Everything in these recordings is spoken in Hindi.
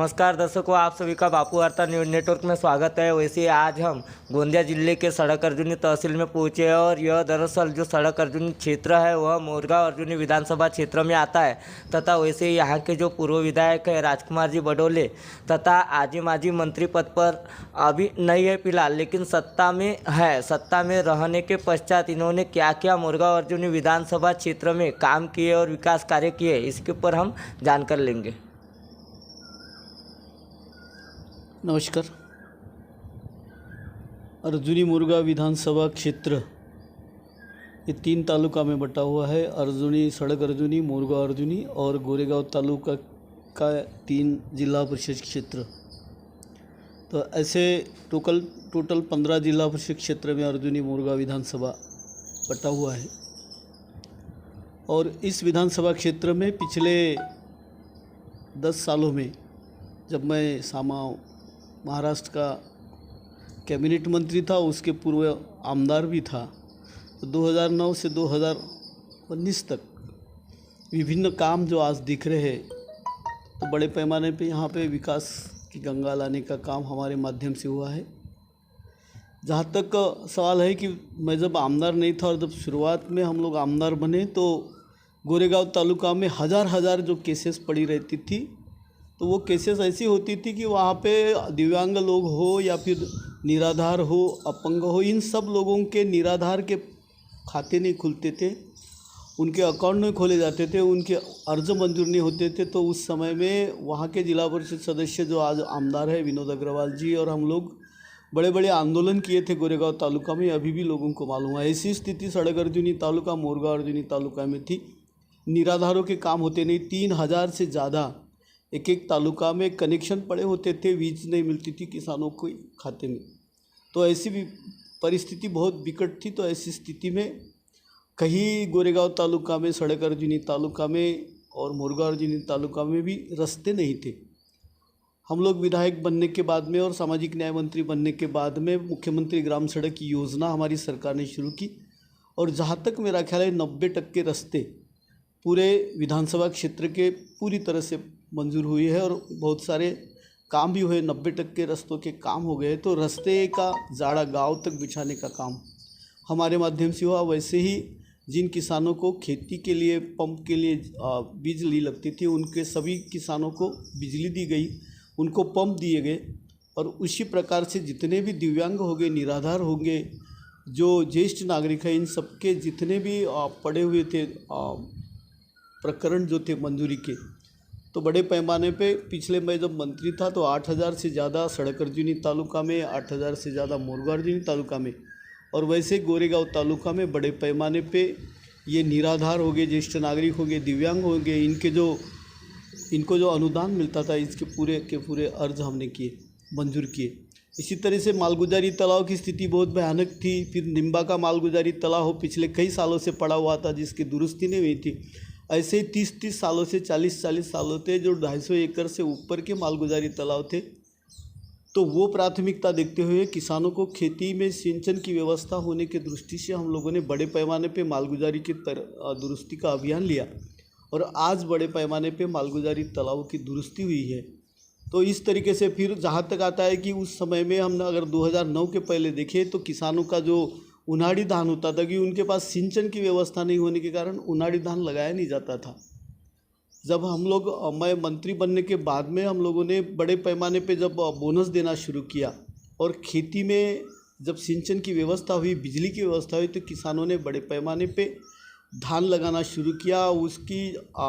नमस्कार दर्शकों, आप सभी का बापू वार्ता न्यूज नेटवर्क में स्वागत है। वैसे आज हम गोंदिया जिले के सड़क अर्जुनी तहसील में पहुंचे हैं और यह दरअसल जो सड़क अर्जुनी क्षेत्र है वह मोरगांव अर्जुनी विधानसभा क्षेत्र में आता है तथा वैसे यहाँ के जो पूर्व विधायक है राजकुमार जी बडोले तथा आजी माजी मंत्री पद पर अभी नहीं है फिलहाल, लेकिन सत्ता में है। सत्ता में रहने के पश्चात इन्होंने क्या क्या मोरगांव अर्जुनी विधानसभा क्षेत्र में काम किए और विकास कार्य किए, इसके ऊपर हम जानकारी लेंगे। नमस्कार। अर्जुनी मोरगांव विधानसभा क्षेत्र ये 3 तालुका में बटा हुआ है। अर्जुनी, सड़क अर्जुनी, मोरगांव अर्जुनी और गोरेगांव तालुका का 3 जिला परिषद क्षेत्र। तो ऐसे टोटल 15 जिला परिषद क्षेत्र में अर्जुनी मोरगांव विधानसभा बटा हुआ है। और इस विधानसभा क्षेत्र में पिछले 10 सालों में, जब मैं महाराष्ट्र का कैबिनेट मंत्री था, उसके पूर्व आमदार भी था, तो 2009 से 2019 तक विभिन्न काम जो आज दिख रहे हैं, तो बड़े पैमाने पे यहाँ पे विकास की गंगा लाने का काम हमारे माध्यम से हुआ है। जहाँ तक सवाल है कि मैं जब आमदार नहीं था और जब शुरुआत में हम लोग आमदार बने, तो गोरेगांव तालुका में हज़ार जो केसेस पड़ी रहती थी, तो वो केसेस ऐसी होती थी कि वहाँ पे दिव्यांग लोग हो या फिर निराधार हो, अपंग हो, इन सब लोगों के निराधार के खाते नहीं खुलते थे, उनके अकाउंट नहीं खोले जाते थे, उनके अर्ज मंजूर नहीं होते थे। तो उस समय में वहाँ के जिला परिषद सदस्य जो आज आमदार है विनोद अग्रवाल जी और हम लोग बड़े आंदोलन किए थे गोरेगांव तालुका में। अभी भी लोगों को मालूम है ऐसी स्थिति सड़क अर्जुनी तालुका, मोरगांव अर्जुनी तालुका में थी। निराधारों के काम होते नहीं, 3000 से ज़्यादा एक तालुका में कनेक्शन पड़े होते थे, बीज नहीं मिलती थी किसानों को खाते में। तो ऐसी भी परिस्थिति बहुत विकट थी। तो ऐसी स्थिति में कहीं गोरेगांव तालुका में, सड़क अर्जुनी तालुका में और मोरगांव अर्जुनी तालुका में भी रास्ते नहीं थे। हम लोग विधायक बनने के बाद में और सामाजिक न्याय मंत्री बनने के बाद में मुख्यमंत्री ग्राम सड़क की योजना हमारी सरकार ने शुरू की और जहाँ तक मेरा ख्याल है 90% रास्ते पूरे विधानसभा क्षेत्र के पूरी तरह से मंजूर हुई है और बहुत सारे काम भी हुए। 90% रास्तों के काम हो गए। तो रास्ते का जाड़ा गांव तक बिछाने का काम हमारे माध्यम से हुआ। वैसे ही जिन किसानों को खेती के लिए, पंप के लिए बिजली लगती थी, उनके सभी किसानों को बिजली दी गई, उनको पंप दिए गए। और उसी प्रकार से जितने भी दिव्यांग होंगे, निराधार होंगे, जो ज्येष्ठ नागरिक हैं, इन सबके जितने भी पड़े हुए थे प्रकरण जो थे मंजूरी के, तो बड़े पैमाने पे पिछले मैं जब मंत्री था तो 8000 से ज़्यादा सड़क अर्जुनी तालुका में, 8000 से ज़्यादा मोरगांव अर्जुनी तालुका में और वैसे गोरेगांव तालुका में बड़े पैमाने पे ये निराधार हो गए, ज्येष्ठ नागरिक हो गए, दिव्यांग हो गए, इनको जो अनुदान मिलता था इसके पूरे के पूरे अर्ज हमने किए, मंजूर किए। इसी तरह से मालगुजारी तालाब की स्थिति बहुत भयानक थी। फिर निम्बा का मालगुजारी तालाब पिछले कई सालों से पड़ा हुआ था, जिसकी दुरुस्ती नहीं हुई थी। ऐसे ही 30 सालों से 40 सालों थे जो 250 एकड़ से ऊपर के मालगुजारी तालाब थे। तो वो प्राथमिकता देखते हुए किसानों को खेती में सिंचन की व्यवस्था होने की दृष्टि से हम लोगों ने बड़े पैमाने पे मालगुजारी की दुरुस्ती का अभियान लिया और आज बड़े पैमाने पे मालगुजारी तालाबों की दुरुस्ती हुई है। तो इस तरीके से फिर जहाँ तक आता है कि उस समय में हमने अगर 2009 के पहले देखें तो किसानों का जो उनाड़ी धान होता था कि उनके पास सिंचन की व्यवस्था नहीं होने के कारण उनाड़ी धान लगाया नहीं जाता था। जब मैं मंत्री बनने के बाद में हम लोगों ने बड़े पैमाने पे जब बोनस देना शुरू किया और खेती में जब सिंचन की व्यवस्था हुई, बिजली की व्यवस्था हुई, तो किसानों ने बड़े पैमाने पे धान लगाना शुरू किया। उसकी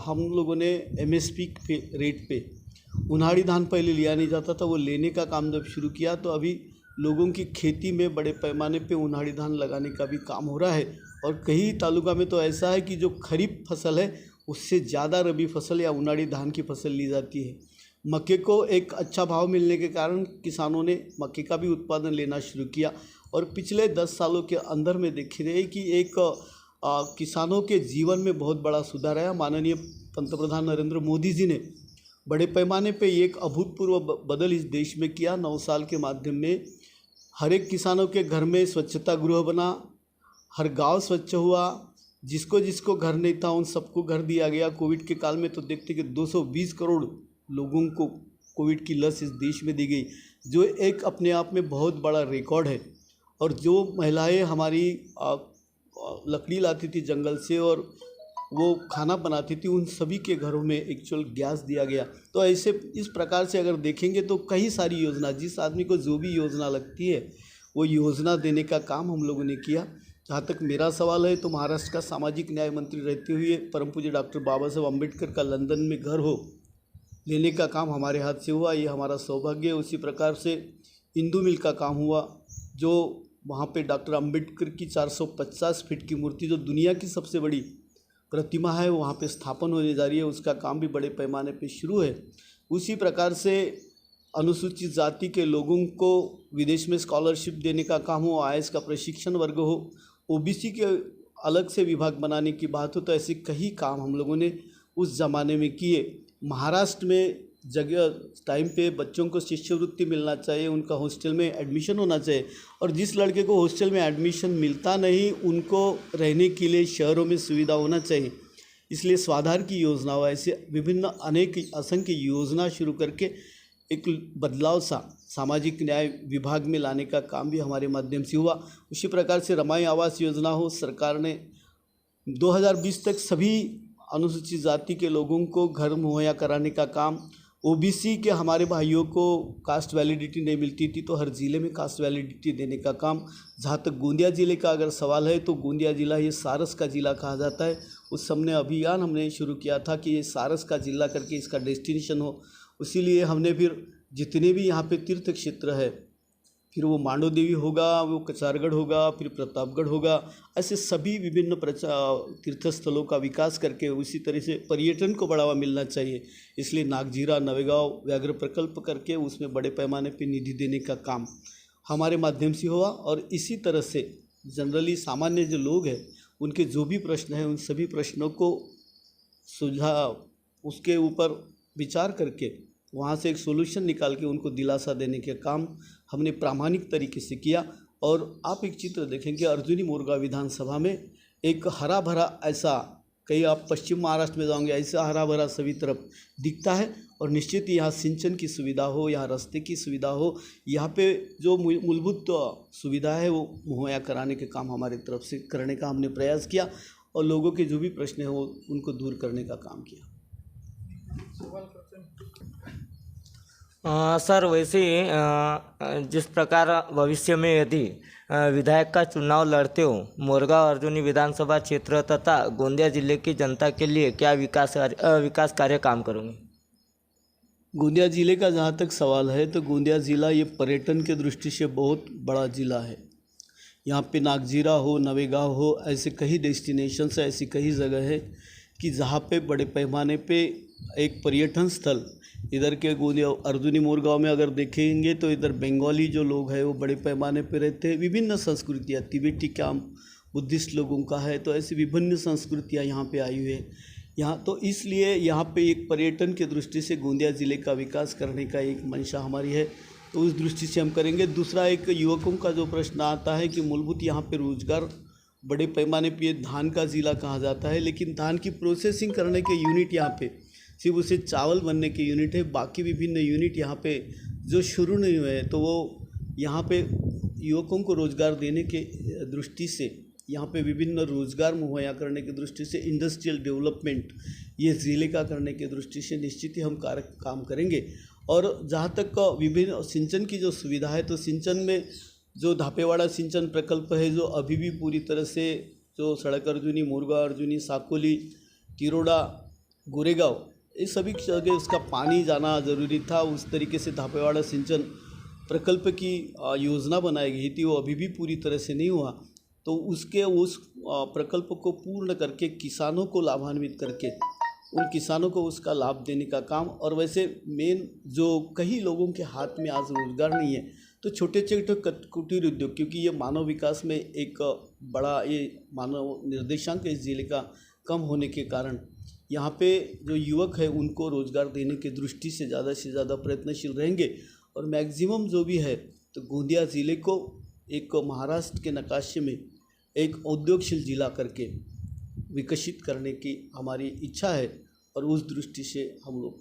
हम लोगों ने MSP रेट पे उनाड़ी धान पहले लिया नहीं जाता था, वो लेने का काम जब शुरू किया तो अभी लोगों की खेती में बड़े पैमाने पे उनाड़ी धान लगाने का भी काम हो रहा है। और कई तालुका में तो ऐसा है कि जो खरीफ फसल है उससे ज़्यादा रबी फसल या उनाड़ी धान की फसल ली जाती है। मक्के को एक अच्छा भाव मिलने के कारण किसानों ने मक्के का भी उत्पादन लेना शुरू किया। और पिछले 10 सालों के अंदर में देख रहे हैं कि एक किसानों के जीवन में बहुत बड़ा सुधार आया। माननीय पंतप्रधान नरेंद्र मोदी जी ने बड़े पैमाने पे एक अभूतपूर्व बदल इस देश में किया। 9 साल के माध्यम में हर एक किसानों के घर में स्वच्छता गृह बना, हर गांव स्वच्छ हुआ, जिसको घर नहीं था उन सबको घर दिया गया। कोविड के काल में तो देखते कि 220 करोड़ लोगों को कोविड की लस इस देश में दी गई, जो एक अपने आप में बहुत बड़ा रिकॉर्ड है। और जो महिलाएं हमारी लकड़ी लाती थी जंगल से और वो खाना बनाती थी, उन सभी के घरों में एक्चुअल गैस दिया गया। तो ऐसे इस प्रकार से अगर देखेंगे तो कई सारी योजना, जिस आदमी को जो भी योजना लगती है वो योजना देने का काम हम लोगों ने किया। जहाँ तक मेरा सवाल है तो महाराष्ट्र का सामाजिक न्याय मंत्री रहते हुए परम पूज्य डॉक्टर बाबा साहब अम्बेडकर का लंदन में घर हो लेने का काम हमारे हाथ से हुआ, ये हमारा सौभाग्य है। उसी प्रकार से इंदू मिल का काम हुआ, जो वहाँ पे डॉक्टर अम्बेडकर की 450 फीट की मूर्ति, जो दुनिया की सबसे बड़ी प्रतिमा है, वहाँ पे स्थापन होने जा रही है। उसका काम भी बड़े पैमाने पे शुरू है। उसी प्रकार से अनुसूचित जाति के लोगों को विदेश में स्कॉलरशिप देने का काम हो, आईएएस का प्रशिक्षण वर्ग हो, ओबीसी के अलग से विभाग बनाने की बात हो, तो ऐसे कई काम हम लोगों ने उस ज़माने में किए। महाराष्ट्र में जगह टाइम पे बच्चों को शिष्यवृत्ति मिलना चाहिए, उनका हॉस्टल में एडमिशन होना चाहिए, और जिस लड़के को हॉस्टल में एडमिशन मिलता नहीं उनको रहने के लिए शहरों में सुविधा होना चाहिए। इसलिए स्वाधार की योजना हो, ऐसे विभिन्न अनेक असंख्य योजना शुरू करके एक बदलाव सामाजिक न्याय विभाग में लाने का काम भी हमारे माध्यम से हुआ। उसी प्रकार से रमाई आवास योजना हो, सरकार ने 2020 तक सभी अनुसूचित जाति के लोगों को घर मुहैया कराने का काम, ओबीसी के हमारे भाइयों को कास्ट वैलिडिटी नहीं मिलती थी तो हर ज़िले में कास्ट वैलिडिटी देने का काम। जहाँ तक गोंदिया ज़िले का अगर सवाल है तो गोंदिया ज़िला ये सारस का ज़िला कहा जाता है। उस समय अभियान हमने शुरू किया था कि ये सारस का ज़िला करके इसका डेस्टिनेशन हो। इसीलिए हमने फिर जितने भी यहाँ पे तीर्थ क्षेत्र है, फिर वो मांडो देवी होगा, वो कचारगढ़ होगा, फिर प्रतापगढ़ होगा, ऐसे सभी विभिन्न तीर्थ स्थलों का विकास करके उसी तरह से पर्यटन को बढ़ावा मिलना चाहिए। इसलिए नागजीरा नवेगांव व्याघ्र प्रकल्प करके उसमें बड़े पैमाने पर निधि देने का काम हमारे माध्यम से हुआ। और इसी तरह से जनरली सामान्य जो लोग हैं उनके जो भी प्रश्न हैं उन सभी प्रश्नों को सुझाव उसके ऊपर विचार करके वहाँ से एक सोल्यूशन निकाल के उनको दिलासा देने के काम हमने प्रामाणिक तरीके से किया। और आप एक चित्र देखेंगे अर्जुनी मोरगांव विधानसभा में एक हरा भरा, ऐसा कहीं आप पश्चिम महाराष्ट्र में जाओगे ऐसा हरा भरा सभी तरफ दिखता है। और निश्चित यहाँ सिंचन की सुविधा हो, यहाँ रास्ते की सुविधा हो, यहाँ पे जो मूलभूत सुविधा है वो मुहैया कराने के काम हमारी तरफ से करने का हमने प्रयास किया और लोगों के जो भी प्रश्न है वो उनको दूर करने का काम किया। सर वैसे जिस प्रकार भविष्य में यदि विधायक का चुनाव लड़ते हो, मोरगांव अर्जुनी विधानसभा क्षेत्र तथा गोंदिया जिले की जनता के लिए क्या विकास कार्य काम करोगे? गोंदिया ज़िले का जहाँ तक सवाल है तो गोंदिया ज़िला ये पर्यटन के दृष्टि से बहुत बड़ा ज़िला है। यहाँ पे नागजीरा हो, नवेगांव हो, ऐसे कई डेस्टिनेशंस है, ऐसी कई जगह है कि जहाँ पे बड़े पैमाने पे एक पर्यटन स्थल, इधर के गोंदिया अर्जुनी मोरगांव में अगर देखेंगे तो इधर बंगाली जो लोग हैं वो बड़े पैमाने पे रहते हैं। विभिन्न संस्कृतियाँ, तिब्बती कैंप बुद्धिस्ट लोगों का है, तो ऐसी विभिन्न संस्कृतियाँ यहाँ पे आई हुई है। यहाँ तो इसलिए यहाँ पे एक पर्यटन के दृष्टि से गोंदिया ज़िले का विकास करने का एक मंशा हमारी है, तो उस दृष्टि से हम करेंगे। दूसरा, एक युवकों का जो प्रश्न आता है कि मूलभूत यहाँ पे रोजगार बड़े पैमाने पे, धान का ज़िला कहा जाता है, लेकिन धान की प्रोसेसिंग करने के यूनिट यहाँ पे सिर्फ उसे चावल बनने के यूनिट है, बाकी विभिन्न यूनिट यहाँ पे जो शुरू नहीं हुए हैं, तो वो यहाँ पे युवकों को रोज़गार देने के दृष्टि से, यहाँ पे विभिन्न रोज़गार मुहैया करने की दृष्टि से, इंडस्ट्रियल डेवलपमेंट ये ज़िले का करने की दृष्टि से निश्चित ही हम काम करेंगे। और जहाँ तक विभिन्न सिंचन की जो सुविधा है, तो सिंचन में जो धापेवाड़ा सिंचन प्रकल्प है, जो अभी भी पूरी तरह से जो सड़क अर्जुनी, मोरगांव अर्जुनी, साकोली, तिरोड़ा, गोरेगांव, ये सभी जगह उसका पानी जाना ज़रूरी था। उस तरीके से धापेवाड़ा सिंचन प्रकल्प की योजना बनाई गई थी, वो अभी भी पूरी तरह से नहीं हुआ। तो उस प्रकल्प को पूर्ण करके किसानों को लाभान्वित करके उन किसानों को उसका लाभ देने का काम। और वैसे मेन जो कई लोगों के हाथ में आज रोज़गार नहीं है, तो छोटे छोटे कुटीर उद्योग, क्योंकि ये मानव विकास में एक बड़ा ये मानव निर्देशांक इस जिले का कम होने के कारण यहाँ पे जो युवक है उनको रोज़गार देने की दृष्टि से ज़्यादा प्रयत्नशील रहेंगे। और मैक्सिमम जो भी है, तो गोंदिया ज़िले को एक महाराष्ट्र के नक्शे में एक उद्योगशील जिला करके विकसित करने की हमारी इच्छा है और उस दृष्टि से हम लोग